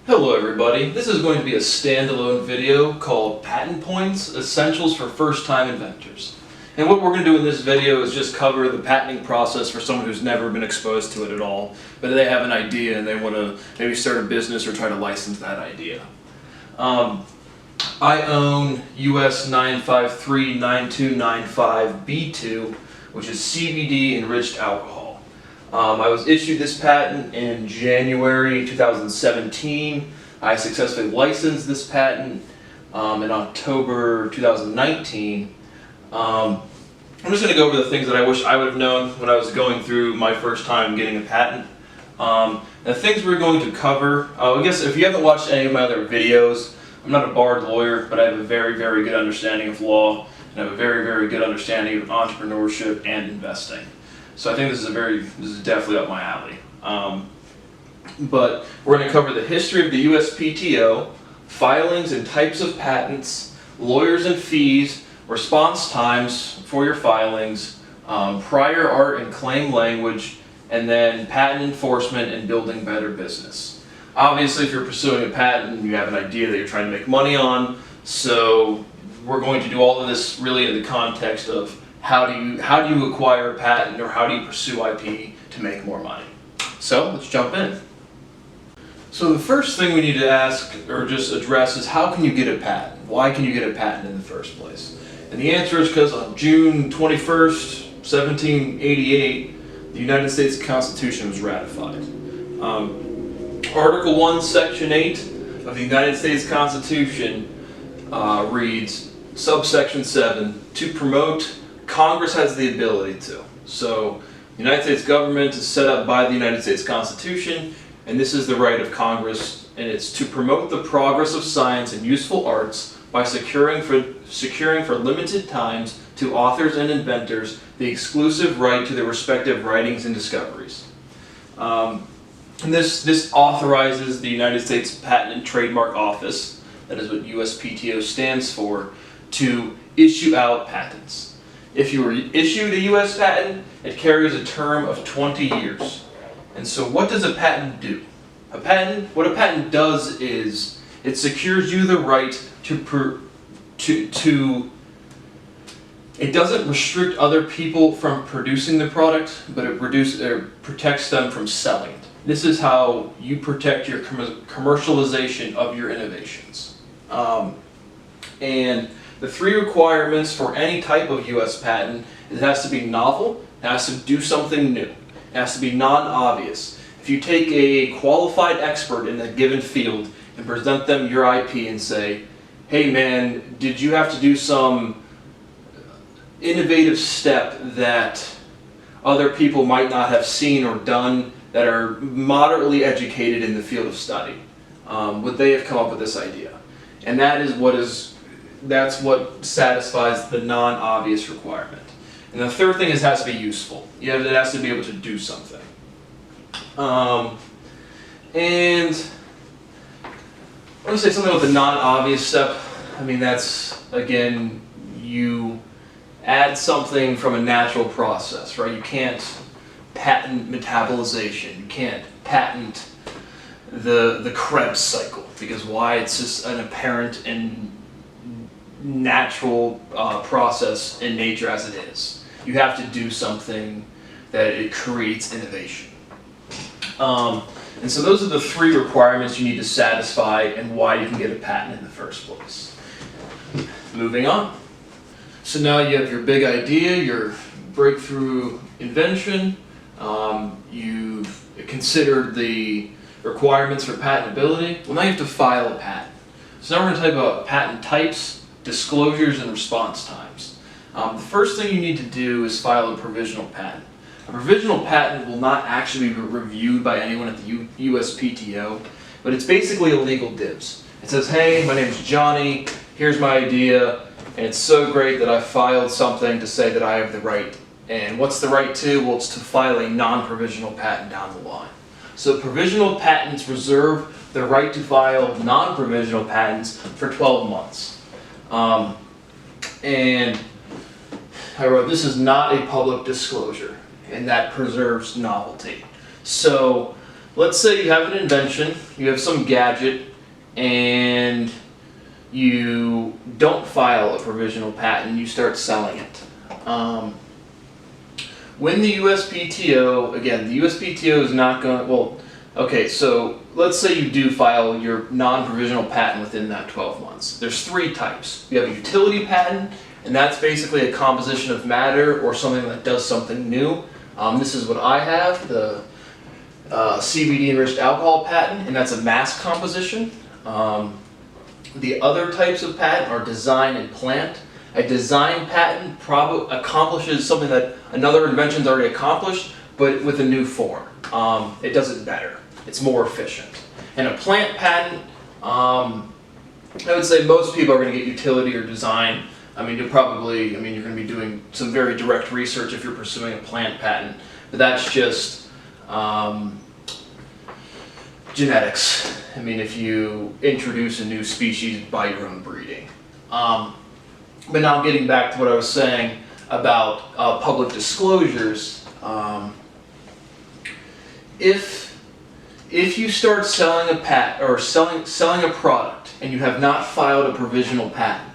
Hello everybody, this is going to be a standalone video called Patent Points, Essentials for First-Time Inventors. And what we're going to do in this video is just cover the patenting process for someone who's never been exposed to it at all, but they have an idea and they want to maybe start a business or try to license that idea. I own US 9539295B2, which is CBD enriched alcohol. I was issued this patent in January 2017. I successfully licensed this patent in October 2019. I'm just going to go over the things that I wish I would have known when I was going through my first time getting a patent. The things we're going to cover, I guess if you haven't watched any of my other videos, I'm not a barred lawyer, but I have a very, very good understanding of law, and I have a very, very good understanding of entrepreneurship and investing. So I think this is definitely up my alley. But we're going to cover the history of the USPTO, filings and types of patents, lawyers and fees, response times for your filings, prior art and claim language, and then patent enforcement and building better business. Obviously, if you're pursuing a patent, you have an idea that you're trying to make money on, so we're going to do all of this really in the context of how do you acquire a patent, or how do you pursue IP to make more money? So let's jump in. So the first thing we need to ask or just address is, how can you get a patent? Why can you get a patent in the first place? And the answer is because on June 21st, 1788, the United States Constitution was ratified. Article 1, Section 8 of the United States Constitution reads, subsection 7, to promote, Congress has the ability to. So the United States government is set up by the United States Constitution, and this is the right of Congress, and it's to promote the progress of science and useful arts by securing for limited times to authors and inventors the exclusive right to their respective writings and discoveries. And this authorizes the United States Patent and Trademark Office, that is what USPTO stands for, to issue out patents. If you were issued a U.S. patent, it carries a term of 20 years. And so what does a patent do? What a patent does is, it secures you the right it doesn't restrict other people from producing the product, but it protects them from selling it. This is how you protect your commercialization of your innovations. And the three requirements for any type of U.S. patent is it has to be novel, it has to do something new, it has to be non-obvious. If you take a qualified expert in a given field and present them your IP and say, hey man, did you have to do some innovative step that other people might not have seen or done that are moderately educated in the field of study? Would they have come up with this idea? And that's what satisfies the non-obvious requirement. And the third thing is it has to be useful. It has to be able to do something. And I want to say something about the non-obvious step. I mean, that's, again, you add something from a natural process, right? You can't patent metabolization. You can't patent the Krebs cycle, because why? It's just an apparent and natural process in nature as it is. You have to do something that it creates innovation. And so those are the three requirements you need to satisfy and why you can get a patent in the first place. Moving on. So now you have your big idea, your breakthrough invention. You've considered the requirements for patentability. Well, now you have to file a patent. So now we're going to talk about patent types, disclosures, and response times. The first thing you need to do is file a provisional patent. A provisional patent will not actually be reviewed by anyone at the USPTO, but it's basically a legal dibs. It says, hey, my name's Johnny, here's my idea, and it's so great that I filed something to say that I have the right. And what's the right to? Well, it's to file a non-provisional patent down the line. So provisional patents reserve the right to file non-provisional patents for 12 months. And I wrote, this is not a public disclosure, and that preserves novelty. So let's say you have an invention, you have some gadget, and you don't file a provisional patent, you start selling it. When the USPTO, again, the USPTO is not going, well, okay, so let's say you do file your non-provisional patent within that 12 months. There's three types. You have a utility patent, and that's basically a composition of matter or something that does something new. This is what I have, the CBD enriched alcohol patent, and that's a mass composition. The other types of patent are design and plant. A design patent accomplishes something that another invention's already accomplished, but with a new form. It does it better. It's more efficient. And a plant patent, I would say most people are going to get utility or design. You're going to be doing some very direct research if you're pursuing a plant patent, but that's just genetics. If you introduce a new species by your own breeding. But now getting back to what I was saying about public disclosures, if you start selling a patent or selling a product and you have not filed a provisional patent,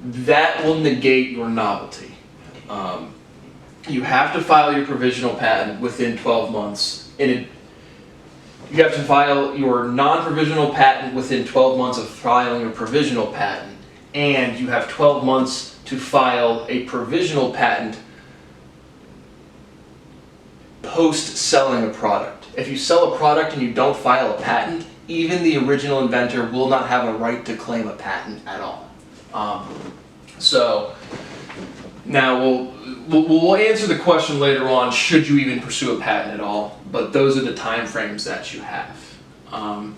that will negate your novelty. You have to file your provisional patent within 12 months. You have to file your non-provisional patent within 12 months of filing your provisional patent. And you have 12 months to file a provisional patent post-selling a product. If you sell a product and you don't file a patent, even the original inventor will not have a right to claim a patent at all. So now we'll answer the question later on, should you even pursue a patent at all? But those are the time frames that you have. And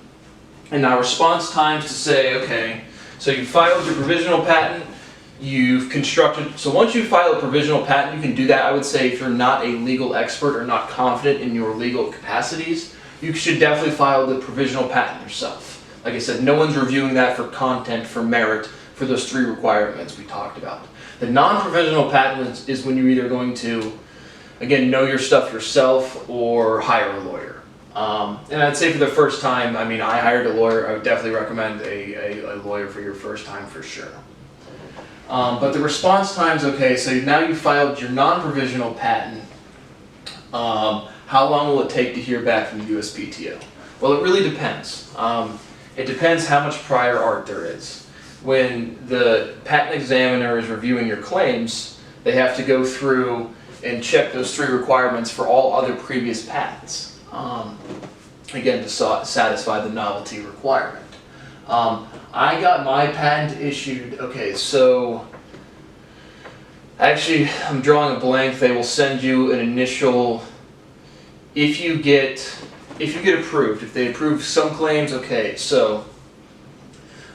now response times to say, okay, so you filed your provisional patent, you've constructed, so once you file a provisional patent, you can do that, I would say, if you're not a legal expert or not confident in your legal capacities, you should definitely file the provisional patent yourself. Like I said, no one's reviewing that for content, for merit, for those three requirements we talked about. The non-provisional patent is when you're either going to, again, know your stuff yourself or hire a lawyer. And I'd say for the first time, I hired a lawyer. I would definitely recommend a lawyer for your first time for sure. But the response times, okay, so now you filed your non-provisional patent. How long will it take to hear back from the USPTO? Well, it really depends. It depends how much prior art there is. When the patent examiner is reviewing your claims, they have to go through and check those three requirements for all other previous patents. Again, to satisfy the novelty requirement. I got my patent issued, okay, so actually I'm drawing a blank. They will send you an initial, if you get approved, if they approve some claims, okay, so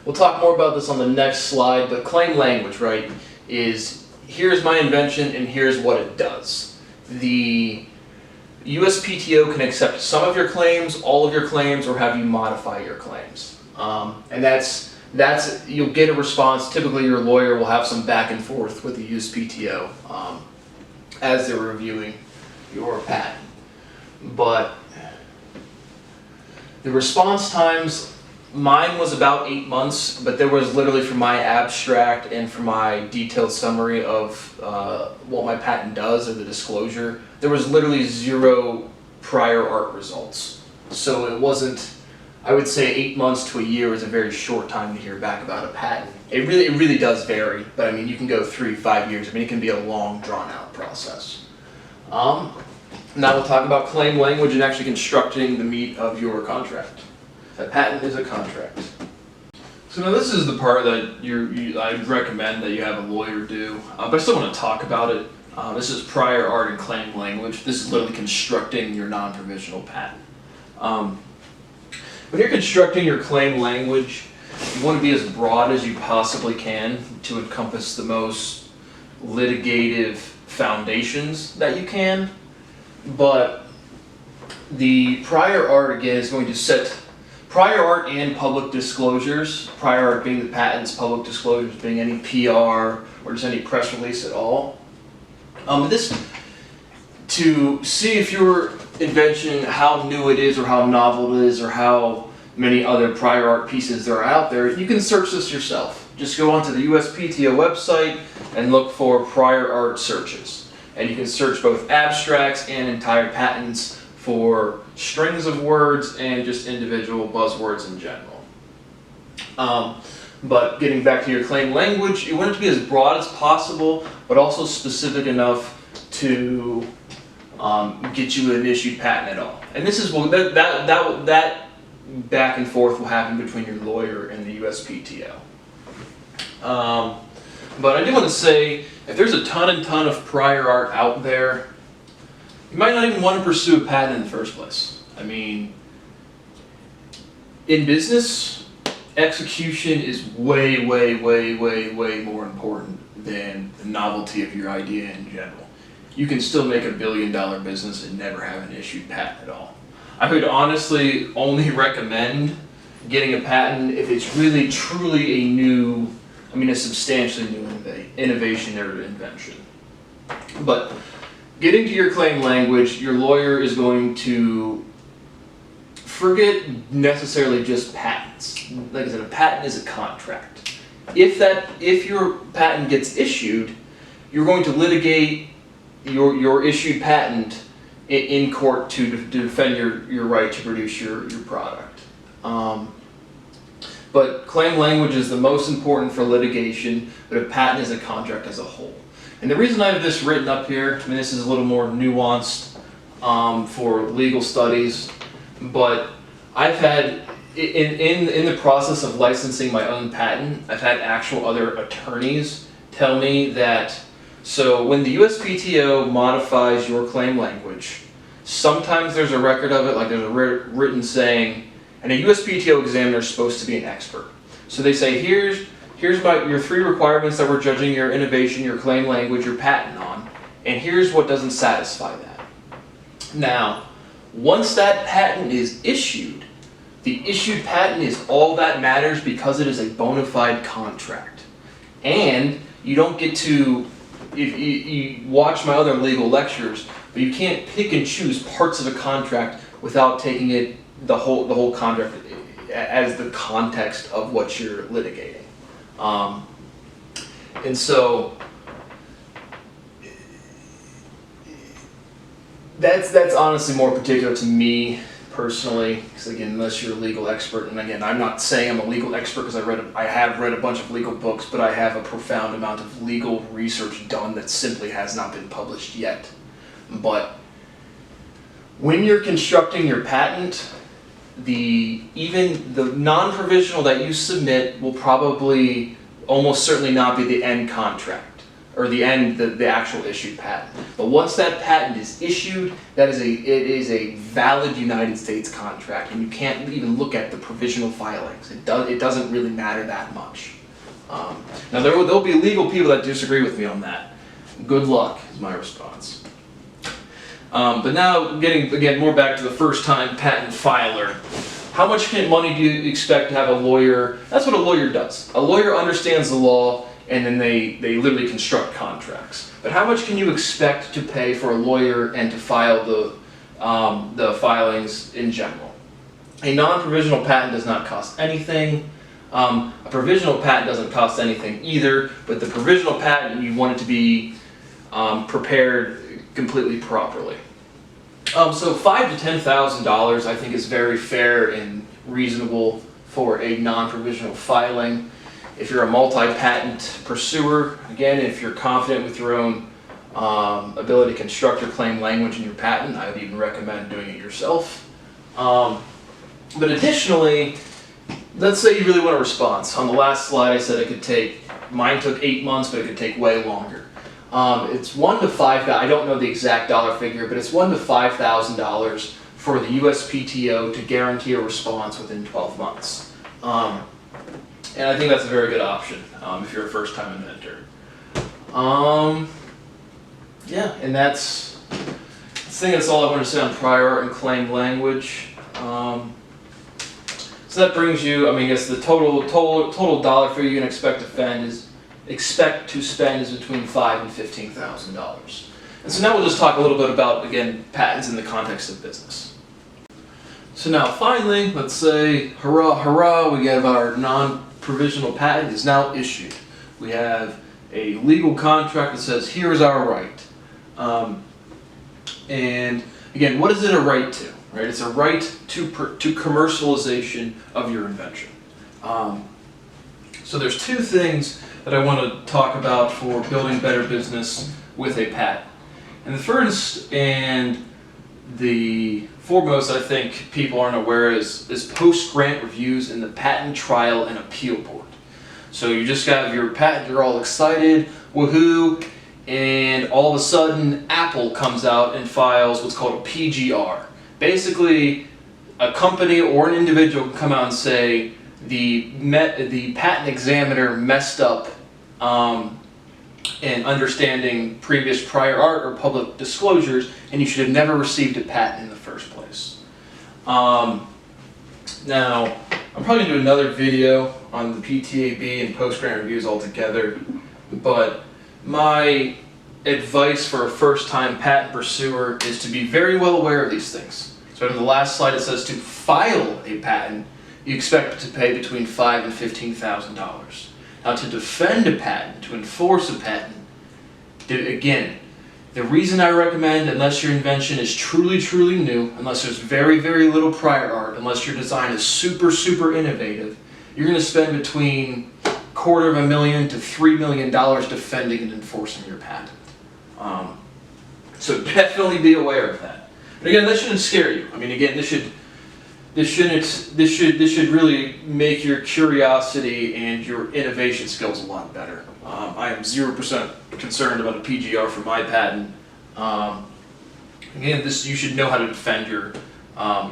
we'll talk more about this on the next slide, but claim language, right, is here's my invention and here's what it does. The USPTO can accept some of your claims, all of your claims, or have you modify your claims. And that's you'll get a response. Typically your lawyer will have some back and forth with the USPTO as they're reviewing your patent. But the response times, mine was about 8 months, but there was literally for my abstract and for my detailed summary of what my patent does or the disclosure, there was literally 0 prior art results. So it wasn't, I would say 8 months to a year is a very short time to hear back about a patent. It really does vary, but you can go 3-5 years. It can be a long drawn out process. Now we'll talk about claim language and actually constructing the meat of your contract. A patent is a contract. So now this is the part that I'd recommend that you have a lawyer do, but I still want to talk about it. This is prior art and claim language. This is literally constructing your non-provisional patent. When you're constructing your claim language, you want to be as broad as you possibly can to encompass the most litigative foundations that you can, but the prior art, again, is going to set prior art and public disclosures, prior art being the patents, public disclosures being any PR or just any press release at all. To see if you're invention, how new it is or how novel it is or how many other prior art pieces there are out there, you can search this yourself. Just go onto the USPTO website and look for prior art searches. And you can search both abstracts and entire patents for strings of words and just individual buzzwords in general. But getting back to your claim language, you want it to be as broad as possible, but also specific enough to get you an issued patent at all. And this is that back and forth will happen between your lawyer and the USPTO. But I do want to say, if there's a ton of prior art out there, you might not even want to pursue a patent in the first place. I mean, in business, execution is way more important than the novelty of your idea in general. You can still make $1 billion business and never have an issued patent at all. I would honestly only recommend getting a patent if it's really truly a substantially new innovation or invention. But getting to your claim language, your lawyer is going to forget necessarily just patents. Like I said, a patent is a contract. If your patent gets issued, you're going to litigate your issued patent in court to defend your right to produce your product. But claim language is the most important for litigation, but a patent is a contract as a whole. And the reason I have this written up here, this is a little more nuanced for legal studies, but I've had, in the process of licensing my own patent, I've had actual other attorneys tell me that, so when the USPTO modifies your claim language, sometimes there's a record of it, like there's a written saying, and a USPTO examiner is supposed to be an expert. So they say, here's your 3 requirements that we're judging your innovation, your claim language, your patent on, and here's what doesn't satisfy that. Now, once that patent is issued, the issued patent is all that matters because it is a bona fide contract. And you don't get to, if you watch my other legal lectures, but you can't pick and choose parts of a contract without taking it, the whole contract as the context of what you're litigating. And so that's honestly more particular to me personally, because again, unless you're a legal expert, and again, I'm not saying I'm a legal expert because I have read a bunch of legal books, but I have a profound amount of legal research done that simply has not been published yet. But when you're constructing your patent, even the non-provisional that you submit will probably almost certainly not be the end contract or the actual issued patent. But once that patent is issued, it is a valid United States contract, and you can't even look at the provisional filings. It doesn't really matter that much. Now there'll be legal people that disagree with me on that. Good luck is my response. But now getting again more back to the first time patent filer. How much money do you expect to have a lawyer? That's what a lawyer does. A lawyer understands the law, and then they literally construct contracts. But how much can you expect to pay for a lawyer and to file the filings in general? A non-provisional patent does not cost anything. A provisional patent doesn't cost anything either, but the provisional patent, you want it to be prepared completely properly. So $5,000 to $10,000 I think is very fair and reasonable for a non-provisional filing. If you're a multi-patent pursuer, again, if you're confident with your own ability to construct your claim language in your patent, I would even recommend doing it yourself. But additionally, let's say you really want a response. On the last slide I said mine took 8 months, but it could take way longer. It's $1,000 to $5,000. I don't know the exact dollar figure, but it's $1,000 to $5,000 for the USPTO to guarantee a response within 12 months. And I think that's a very good option if you're a first-time inventor. Yeah, and that's all I want to say on prior art and claim language. So that brings you, I guess the total dollar figure you can expect to spend is between $5,000 and $15,000. And so now we'll just talk a little bit about, again, patents in the context of business. So now finally, let's say, hurrah, hurrah, we have our non-provisional patent is now issued. We have a legal contract that says, here's our right. And again, what is it a right to? Right? It's a right to commercialization of your invention. So there's two things that I want to talk about for building better business with a patent. And the first and the foremost I think people aren't aware is post-grant reviews in the Patent Trial and Appeal Board. So you just got your patent, you're all excited, woohoo, and all of a sudden Apple comes out and files what's called a PGR. Basically, a company or an individual can come out and say the patent examiner messed up in understanding previous prior art or public disclosures, and you should have never received a patent in the first place. Now, I'm probably going to do another video on the PTAB and post-grant reviews altogether, but my advice for a first-time patent pursuer is to be very well aware of these things. So in the last slide it says to file a patent, you expect to pay between $5,000 and $15,000. Now to defend a patent, to enforce a patent, again, the reason I recommend, unless your invention is truly, truly new, unless there's very, very little prior art, unless your design is super, super innovative, you're going to spend between $250,000 to $3 million defending and enforcing your patent. So definitely be aware of that. But again, that shouldn't scare you. I mean, again, this should really make your curiosity and your innovation skills a lot better. I am 0% concerned about a PGR for my patent. Again, you should know how to defend your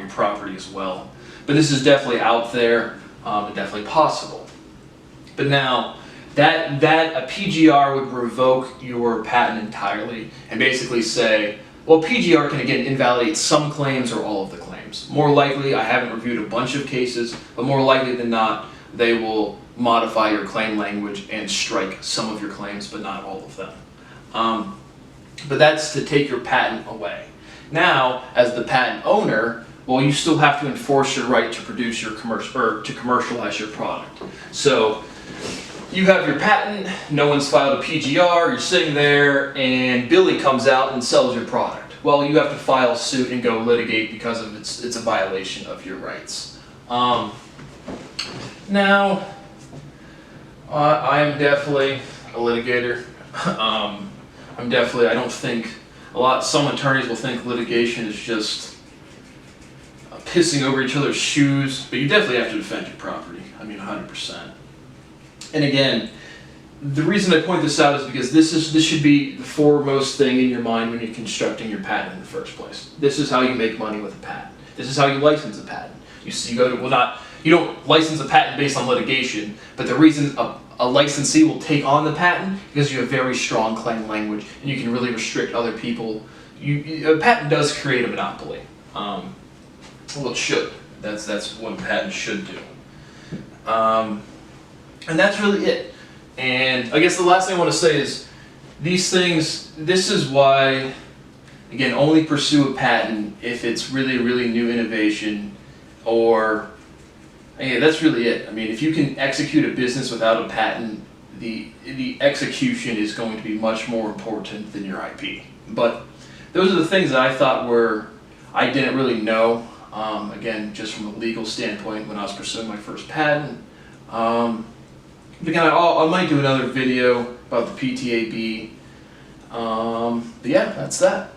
property as well. But this is definitely out there and definitely possible. But now, that a PGR would revoke your patent entirely and basically say, well, PGR can again invalidate some claims or all of the claims. More likely, I haven't reviewed a bunch of cases, but more likely than not, they will modify your claim language and strike some of your claims, but not all of them. But that's to take your patent away. Now, as the patent owner, well, you still have to enforce your right to produce your to commercialize your product. So you have your patent, no one's filed a PGR, you're sitting there, and Billy comes out and sells your product. Well, you have to file suit and go litigate because of it's a violation of your rights. Now, I am definitely a litigator. I don't think some attorneys will think litigation is just pissing over each other's shoes, but you definitely have to defend your property. I mean, 100%. And again, the reason I point this out is because this should be the foremost thing in your mind when you're constructing your patent in the first place. This is how you make money with a patent. This is how you license a patent. You don't license a patent based on litigation, but the reason a licensee will take on the patent because you have very strong claim language and you can really restrict other people. A patent does create a monopoly. Well, it should. That's what a patent should do. And that's really it. And I guess the last thing I want to say is these things, this is why, again, only pursue a patent if it's really, really new innovation or, yeah, that's really it. I mean, if you can execute a business without a patent, the execution is going to be much more important than your IP. But those are the things that I thought I didn't really know, again, just from a legal standpoint when I was pursuing my first patent. Again, I might do another video about the PTAB. But yeah, that's that.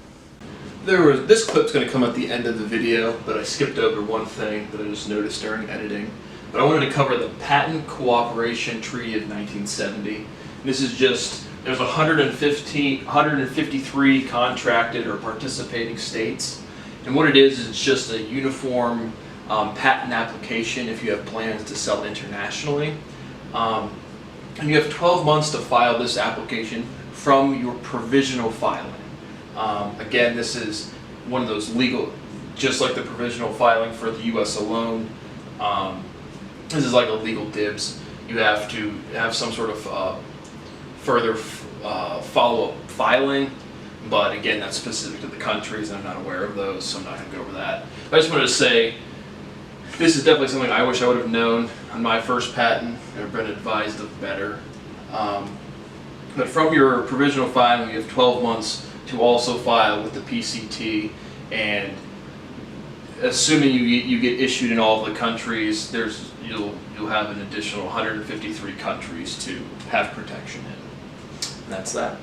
This clip's going to come at the end of the video, but I skipped over one thing that I just noticed during editing. But I wanted to cover the Patent Cooperation Treaty of 1970. And this is just, there's 153 contracted or participating states. And what it is it's just a uniform patent application if you have plans to sell internationally. And you have 12 months to file this application from your provisional filing. Again, this is one of those legal, just like the provisional filing for the US alone, this is like a legal dibs. You have to have some sort of further follow-up filing But again, that's specific to the countries, and I'm not aware of those, so I'm not going to go over that. But I just wanted to say, this is definitely something I wish I would have known on my first patent, or been advised of better. But from your provisional filing, you have 12 months to also file with the PCT, and assuming you get issued in all of the countries, you'll have an additional 153 countries to have protection in. And that's that.